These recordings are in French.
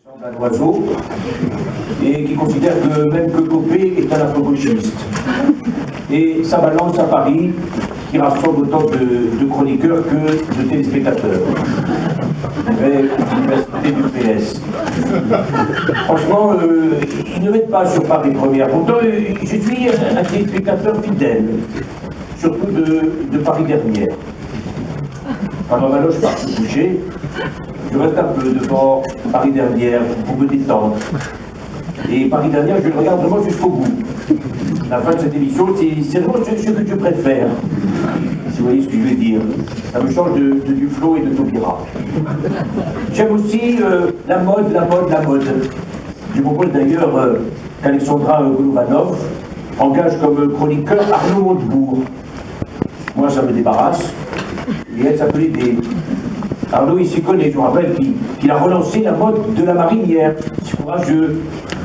Un oiseau et qui considère que même que Copé est un afro-gauchiste. Et sa balance à Paris qui rassemble autant de chroniqueurs que de téléspectateurs. Avec l'université du PS. Franchement, il ne m'aide pas sur Paris Première. Pourtant, je suis un téléspectateur fidèle, surtout de Paris Dernière. Pendant ma loge par se coucher, je reste un peu devant Paris Dernière pour me détendre. Et Paris Dernière, je le regarde vraiment jusqu'au bout. La fin de cette émission, c'est vraiment ce que je préfère. Si vous voyez ce que je veux dire. Ça me change du Flot et de Taubira. J'aime aussi la mode. Je propose d'ailleurs qu'Alexandra Golovanov engage comme chroniqueur Arnaud Montebourg. Moi, ça me débarrasse. Et elle s'appelait des... Arnaud, il s'y connaît, je vous rappelle qu'il a relancé la mode de la marinière. C'est courageux.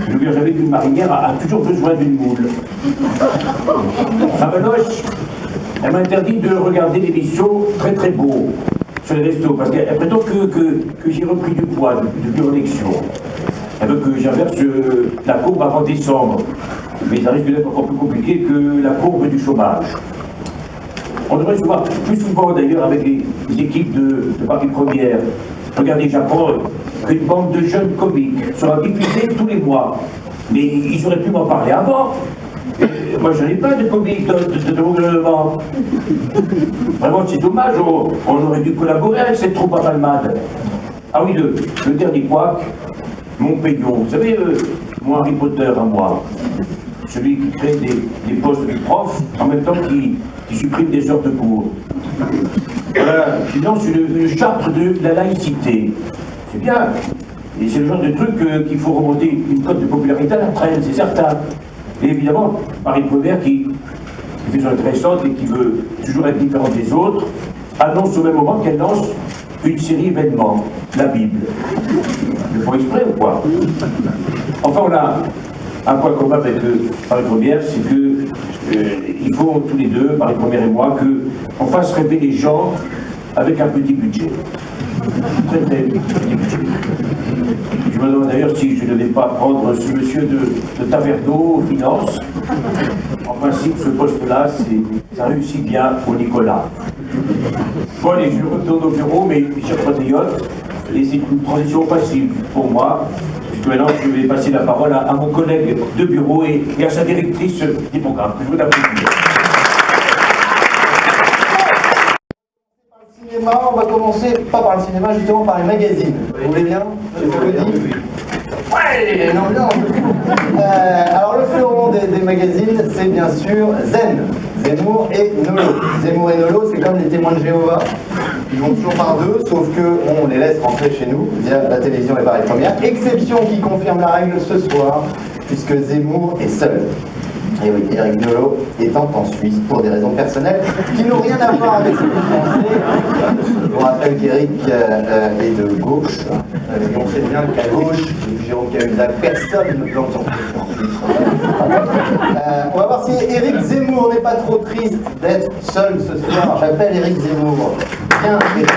Je lui ai jamais qu'une marinière a toujours besoin d'une moule. Ramanoche, elle m'a interdit de regarder l'émission Très Très Beau sur les restos, parce qu'elle prétend que j'ai repris du poids depuis l'élection. Elle veut que j'inverse la courbe avant décembre. Mais ça risque d'être encore plus compliqué que la courbe du chômage. On devrait se voir plus souvent d'ailleurs avec les équipes de Paris Première. Regardez, j'apprends qu'une bande de jeunes comiques sera diffusée tous les mois. Mais ils auraient pu m'en parler avant. Et moi, j'en ai pas de comiques de gouvernement. Vraiment, c'est dommage. On aurait dû collaborer avec cette troupe à Palmade. Ah oui, le dernier couac, mon Peignon. Vous savez, mon Harry Potter à moi. Celui qui crée des postes de profs en même temps qui supprime des heures de cours. Voilà, qui lance une charte de la laïcité. C'est bien. Et c'est le genre de truc qu'il faut remonter une cote de popularité à la traîne, c'est certain. Et évidemment, Paris Première qui fait son intéressante et qui veut toujours être différente des autres, annonce au même moment qu'elle lance une série événements, la Bible. Ils font exprès ou quoi? Enfin, on a un point commun avec Paris Première, c'est que il faut tous les deux, Paris Première et moi, qu'on fasse rêver les gens avec un petit budget. Très très petit budget. Je me demande d'ailleurs si je ne vais pas prendre ce monsieur de Taverneau aux finances. En principe, ce poste-là, ça réussit bien au Nicolas. Bon allez, je retourne au bureau, mes chers patriotes, et c'est une transition facile pour moi. Maintenant, je vais passer la parole à mon collègue de bureau et à sa directrice du programme. Je vous applaudis. On va commencer, pas par le cinéma, justement par les magazines. Vous voulez bien? Je vous le dis. Ouais, non, non. Alors le fleuron des magazines, c'est bien sûr Zen, Zemmour et Nolo. Zemmour et Nolo, c'est comme les témoins de Jéhovah. Ils vont toujours par deux, sauf qu'on les laisse rentrer chez nous via la télévision et Paris Première. Exception qui confirme la règle ce soir, puisque Zemmour est seul. Et oui, Éric Nolot étant en Suisse pour des raisons personnelles qui n'ont rien à voir avec ce que vous pensez. Je vous rappelle qu'Éric est de gauche, et on sait bien qu'à gauche, Jérôme Cahuzac, personne ne peut entendre en Suisse. On va voir si Éric Zemmour n'est pas trop triste d'être seul ce soir. J'appelle Éric Zemmour. Viens, Éric.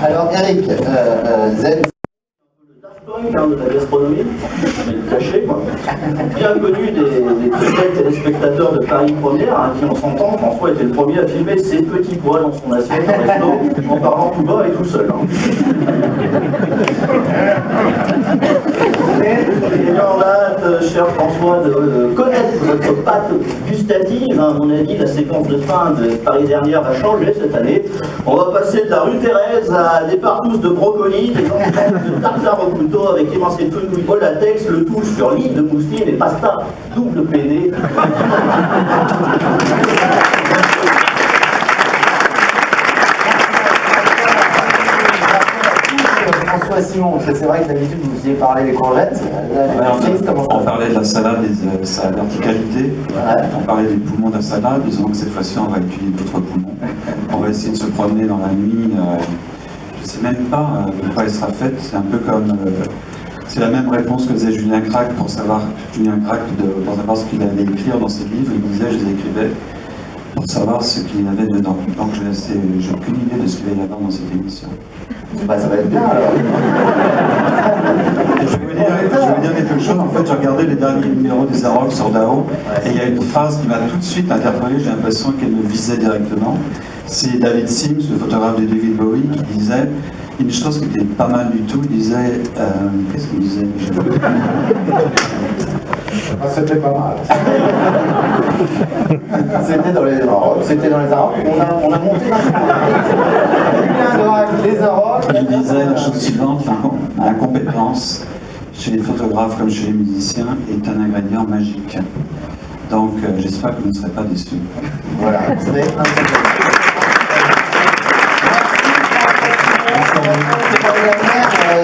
Alors Éric, Zen. De la gastronomie, caché quoi. Bien connu des fidèles téléspectateurs de Paris Première, hein, qui on s'entend, François était le premier à filmer ses petits pois dans son assiette en resto, en parlant tout bas et tout seul. Hein. Et on a hâte, cher François, de connaître votre pâte gustative. Hein. À mon avis, la séquence de fin de Paris Dernière va changer cette année. On va passer de la rue Thérèse à des partousses de brocolis, des enfants de tartare au couteau avec émincé de fenouil au latex, le tout sur l'île de mousseline et pasta double PD. François Simon, c'est vrai que d'habitude vous faisiez parler des courgettes. On parlait de la salade et sa verticalité. On parlait des poumons de la salade, disons que cette fois-ci on va étudier d'autres poumons. On va essayer de se promener dans la nuit. Je ne sais même pas de quoi elle sera faite. C'est un peu comme. C'est la même réponse que faisait Julien Gracq pour savoir ce qu'il allait écrire dans ses livres. Il disait, je les écrivais pour pour savoir ce qu'il y avait dedans. Donc j'ai aucune idée de ce qu'il va y avoir dans cette émission. Bah ça va être bien alors. Je vais vous dire quelque chose, en fait j'ai regardé les derniers numéros des Arocs sur Dao, et il y a une phrase qui m'a tout de suite interpellé, j'ai l'impression qu'elle me visait directement. C'est David Sims, le photographe de David Bowie, qui disait une chose qui était pas mal du tout, il disait... qu'est-ce qu'il disait? C'était pas mal. C'était dans les Arocs. C'était dans les Arocs. On a monté les Arocs. Il disait la chose suivante, l'incompétence chez les photographes comme chez les musiciens est un ingrédient magique. Donc j'espère que vous ne serez pas déçus. Voilà, c'est un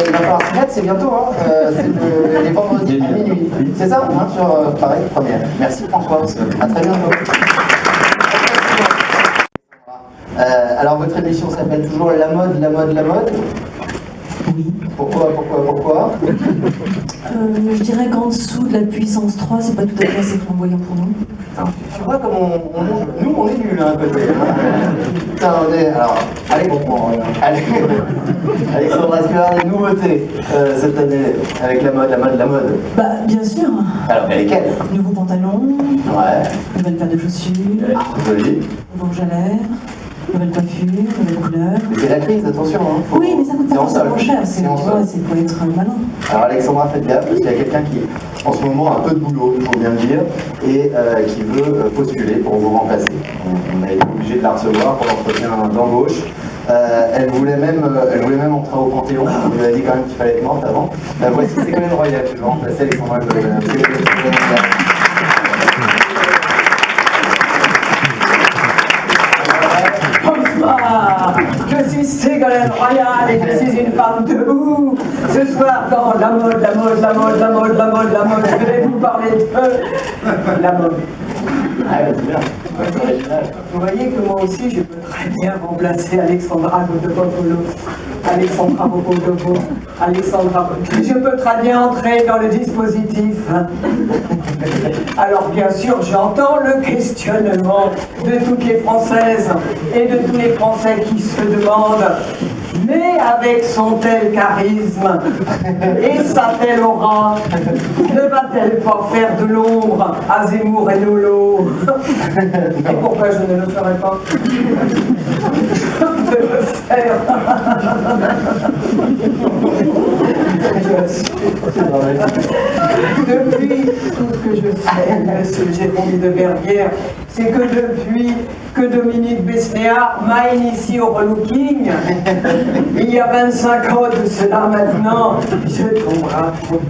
il va falloir s'y mettre, c'est bientôt, hein. C'est les vendredis à minuit. C'est ça, hein, sur pareil, première. Merci François, à très bientôt. Alors votre émission s'appelle toujours La mode, la mode, la mode. Oui. Pourquoi Je dirais qu'en dessous de la puissance 3, c'est pas tout à fait assez flamboyant pour nous. Tu vois comme nous on est nuls hein, à côté. Putain, on est... Alors, allez comprendre. Allez. Alexandra, est-ce qu'il va y avoir des nouveautés cette année avec la mode, la mode, la mode? Bah, bien sûr. Alors, mais lesquelles? Nouveaux pantalons, Ouais. nouvelle paire de chaussures, Joli. nouveau rouge à lèvres, nouvelle coiffure, nouvelle couleur. Mais c'est la crise, attention. Hein. Oui, mais ça coûte pas forcément cher, c'est en solde. pour être malin. Alors Alexandra, faites gaffe, parce qu'il y a quelqu'un qui, en ce moment, a un peu de boulot, il faut bien le dire, et qui veut postuler pour vous remplacer. On a été obligé de la recevoir pour l'entretien d'embauche. Elle voulait même entrer au Panthéon, on lui a dit quand même qu'il fallait être morte avant. Voici Ségolène Royal, je vais remplacer Alexandra. Bonsoir, je suis Ségolène Royal et je suis une femme debout. Ce soir dans la mode, la mode, la mode, la mode, la mode, la mode, je vais vous parler de la mode. Ah, c'est bien. Vous voyez que moi aussi je peux très bien remplacer Alexandra Godopoulos, Alexandra Popodopo, Alexandra. Je peux très bien entrer dans le dispositif. Alors bien sûr j'entends le questionnement de toutes les Françaises et de tous les Français qui se demandent, mais avec son tel charisme et sa telle aura, ne va-t-elle pas faire de l'ombre à Zemmour et Lolo? Et pourquoi je ne le ferai pas? Je peux le faire. Depuis, tout ce que je sais, monsieur Jérôme de Verrières, c'est que depuis que Dominique Besnéard m'a initié au relooking, il y a 25 ans de cela maintenant, je tombe à fond.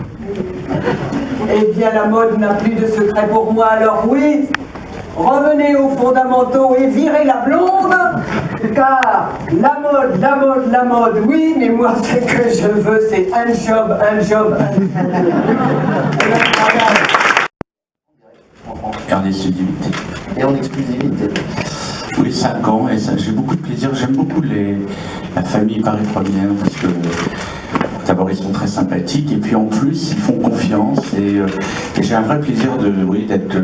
Eh bien, la mode n'a plus de secret pour moi, alors oui, revenez aux fondamentaux et virez la blonde, car la mode, la mode, la mode, oui, mais moi, ce que je veux, c'est un job, un job, un job. Et en exclusivité. Et en exclusivité. Oui, 5 ans, et ça, j'ai beaucoup de plaisir. J'aime beaucoup la famille Paris Première, parce que d'abord ils sont très sympathiques, et puis en plus ils font confiance, et j'ai un vrai plaisir d'être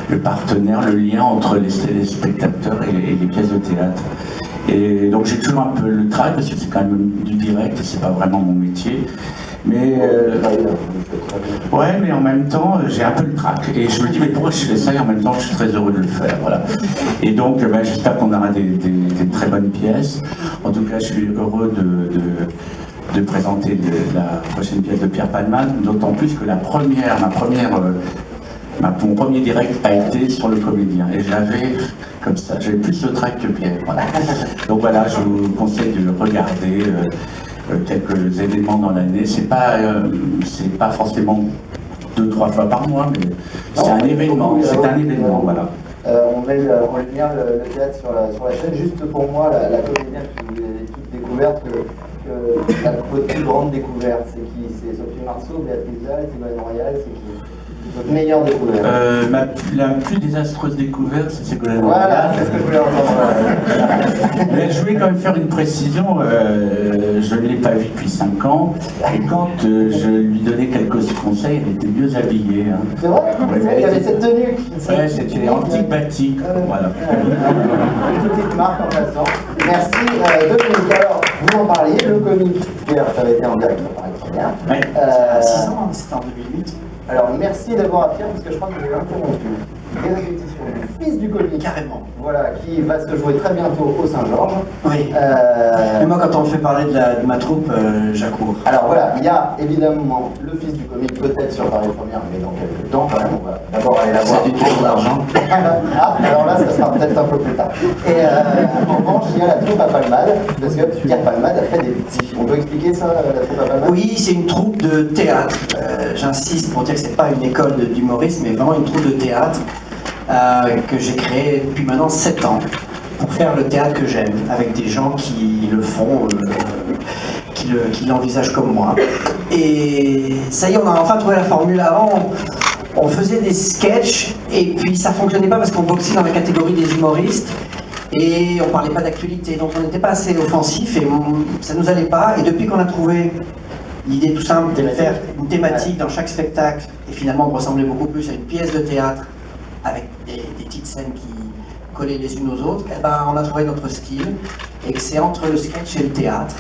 le partenaire, le lien entre les téléspectateurs et les pièces de théâtre. Et donc j'ai toujours un peu le trac, parce que c'est quand même du direct, et c'est pas vraiment mon métier. Mais ouais, mais en même temps, j'ai un peu le trac. Et je me dis, mais pourquoi je fais ça? Et en même temps, je suis très heureux de le faire. Voilà. Et donc, j'espère qu'on aura des très bonnes pièces. En tout cas, je suis heureux de présenter la prochaine pièce de Pierre Palmade, d'autant plus que mon premier direct a été sur le comédien. Et j'avais plus le trac que Pierre. Voilà. Donc voilà, je vous conseille de regarder. Quelques événements dans l'année. C'est pas forcément 2-3 fois par mois, mais c'est un événement. C'est un événement, voilà. On met le théâtre sur la chaîne. Juste pour moi, la comédienne que vous avez toutes découvertes, votre plus grande découverte, c'est qui? C'est Sophie Marceau, Béatrice Dalle, Ségolène Royal, c'est qui? Votre meilleure découverte. La plus désastreuse découverte, c'est Ségolène Royal. Voilà, c'est ce que je voulais entendre. Mais je voulais quand même faire une précision. Je ne l'ai pas vue depuis 5 ans. Et quand je lui donnais quelques conseils, elle était mieux habillée. Hein. C'est vrai, il y avait cette tenue. Ouais, c'était antique-batique. Voilà. Une petite marque en passant. Merci Dominique. Alors, vous en parliez, le comique, ça avait été en direct par Première. Ouais. 6 ans, c'était en 2008. Alors, merci d'avoir appris, parce que je crois que vous avez interrompu les répétitions du fils du comique. Carrément. Voilà, qui va se jouer très bientôt au Saint-Georges. Oui. Mais moi, quand on me fait parler de ma troupe, j'accours. Alors voilà, il y a évidemment le fils du comique, peut-être sur Paris Première, mais dans quelques temps quand même. On va d'abord aller la voir. Ça a du toujours d'argent. Ah, alors là, ça sera peut-être un peu plus tard. Et en revanche, il y a la troupe à Palmade, parce que Pierre Palmade a fait des petits. On peut expliquer ça, la troupe à Palmade? Oui, c'est une troupe de théâtre. J'insiste pour dire que c'est pas une école d'humorisme, mais vraiment une troupe de théâtre que j'ai créée depuis maintenant 7 ans pour faire le théâtre que j'aime, avec des gens qui le font, qui l'envisagent comme moi. Et ça y est, on a enfin trouvé la formule. Avant, on faisait des sketchs et puis ça fonctionnait pas parce qu'on boxait dans la catégorie des humoristes. Et on parlait pas d'actualité, donc on n'était pas assez offensif et ça nous allait pas. Et depuis qu'on a trouvé l'idée tout simple de faire une thématique dans chaque spectacle, et finalement on ressemblait beaucoup plus à une pièce de théâtre avec des petites scènes qui collaient les unes aux autres, et ben on a trouvé notre style et que c'est entre le sketch et le théâtre.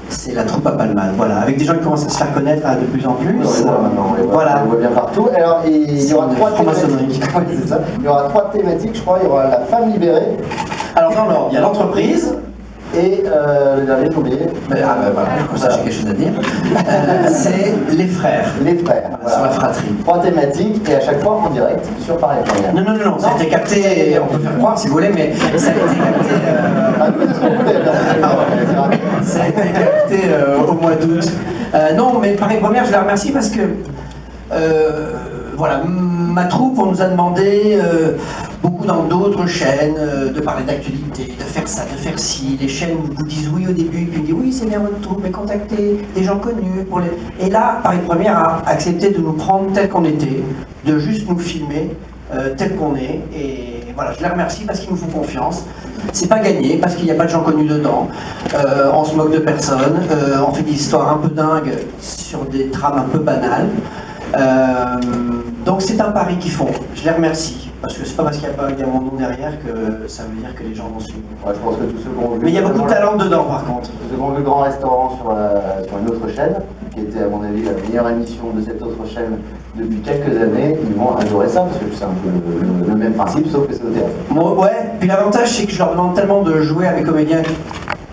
C'est la troupe à Palmade, voilà, avec des gens qui commencent à se faire connaître de plus en plus. Voilà, on voit bien partout. Alors il y aura 3 thématiques. Ouais, c'est ça. Il y aura 3 thématiques, je crois. Il y aura la femme libérée. Alors dans l'ordre, il y a l'entreprise. Et le dernier, j'ai oublié. Voilà, comme ça j'ai quelque chose à dire. C'est les frères. Les frères. Voilà, sur la fratrie. 3 thématiques et à chaque fois en direct sur Paris Première. Non, ça a été capté, on peut faire croire si vous voulez, mais ça a été capté. Ça a été capté au mois d'août. Non, mais Paris Première, je la remercie parce que voilà, ma troupe, on nous a demandé beaucoup dans d'autres chaînes de parler d'actualité, de faire ça, de faire ci. Les chaînes vous disent oui au début, puis ils disent oui, c'est bien votre troupe, mais contactez des gens connus. Et là, Paris Première a accepté de nous prendre tel qu'on était, de juste nous filmer tel qu'on est. Et voilà, je les remercie parce qu'ils nous font confiance. C'est pas gagné parce qu'il n'y a pas de gens connus dedans. On se moque de personne. On fait des histoires un peu dingues sur des trames un peu banales. Donc c'est un pari qu'ils font. Je les remercie. Parce que c'est pas parce qu'il y a mon nom derrière que ça veut dire que les gens vont suivre. Ouais, je pense que tous ceux qui ont vu. Mais il y a beaucoup de talent dedans par contre. Tous ceux qui ont vu le Grand Restaurant sur une autre chaîne, qui était à mon avis la meilleure émission de cette autre chaîne depuis quelques années, ils vont adorer ça parce que c'est un peu le même principe sauf que c'est au théâtre. Bon, ouais, puis l'avantage c'est que je leur demande tellement de jouer à mes comédiens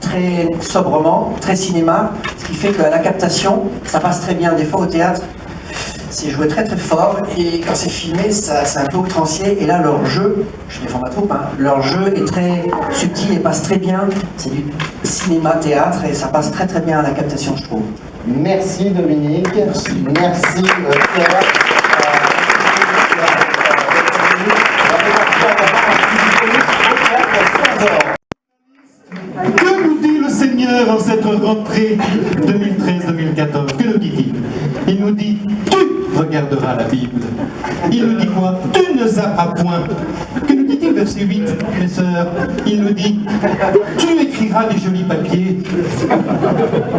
très sobrement, très cinéma, ce qui fait qu'à la captation, ça passe très bien. Des fois au théâtre, c'est joué très très fort et quand c'est filmé, c'est un peu outrancier et là leur jeu, je défends ma troupe, hein, leur jeu est très subtil et passe très bien. C'est du cinéma-théâtre et ça passe très très bien à la captation, je trouve. Merci Dominique. Merci Pierre. Que nous dit le Seigneur en cette rentrée 2013-2014? Que nous dit-il? Il nous dit, tu regarderas la Bible. Il nous dit quoi? Tu ne zapperas point. Que nous dit-il, verset 8, mes sœurs? Il nous dit, tu écriras des jolis papiers.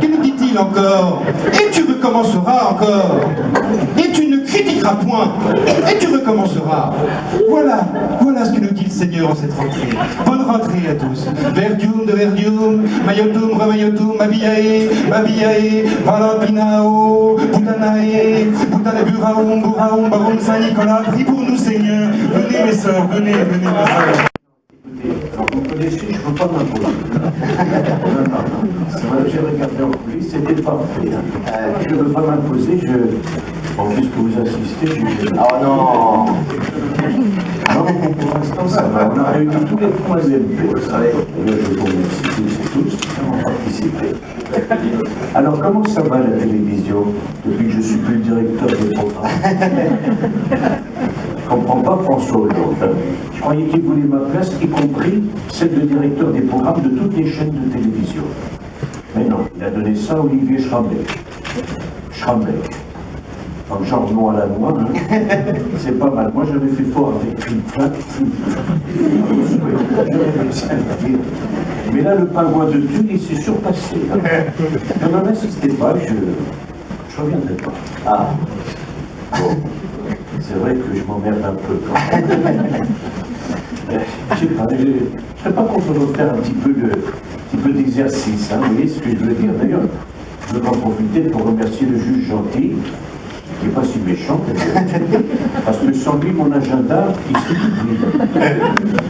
Que nous dit-il encore? Et tu recommenceras encore. Et tu ne critiqueras point. Et tu recommenceras. Voilà ce que nous dit le Seigneur en cette rentrée. Bonne rentrée à tous. Verdium de Verdium, Mayotum, Ramayotum, Mabiae, Mabiae, Valopinao, Boutanae, Boutanaburaum, Buraum, Barum, Saint-Nicolas, prie pour nous Seigneur. Venez mes sœurs, venez mes sœurs. Vous connaissez, je ne peux pas m'imposer. Non. J'ai regardé en coulisses, c'était parfait. Je ne veux pas m'imposer, Bon, puisque vous insistez, Oh non. Non, pour l'instant, ça va. On a réuni tous les points UMP. Je vous remercie tous qui ont participé. Alors, comment ça va la télévision depuis que je ne suis plus le directeur des programmes? Je ne comprends pas François Hollande. Je croyais qu'il voulait ma place, y compris celle de directeur des programmes de toutes les chaînes de télévision. Mais non, il a donné ça à Olivier Schrambeck. Enfin, genre noix à la noix, hein. C'est pas mal. Moi, j'avais fait fort avec Flip-Flap. Mais là, le pingouin de Tulle, il s'est surpassé. Non, n'insistez pas, je reviendrai pas. Ah. Bon. C'est vrai que je m'emmerde un peu quand même. Je sais pas, je serais pas contre refaire un petit peu d'exercice, hein, vous voyez ce que je veux dire. D'ailleurs, je veux en profiter pour remercier le juge gentil, qui n'est pas si méchant, parce que sans lui, mon agenda, il se vide.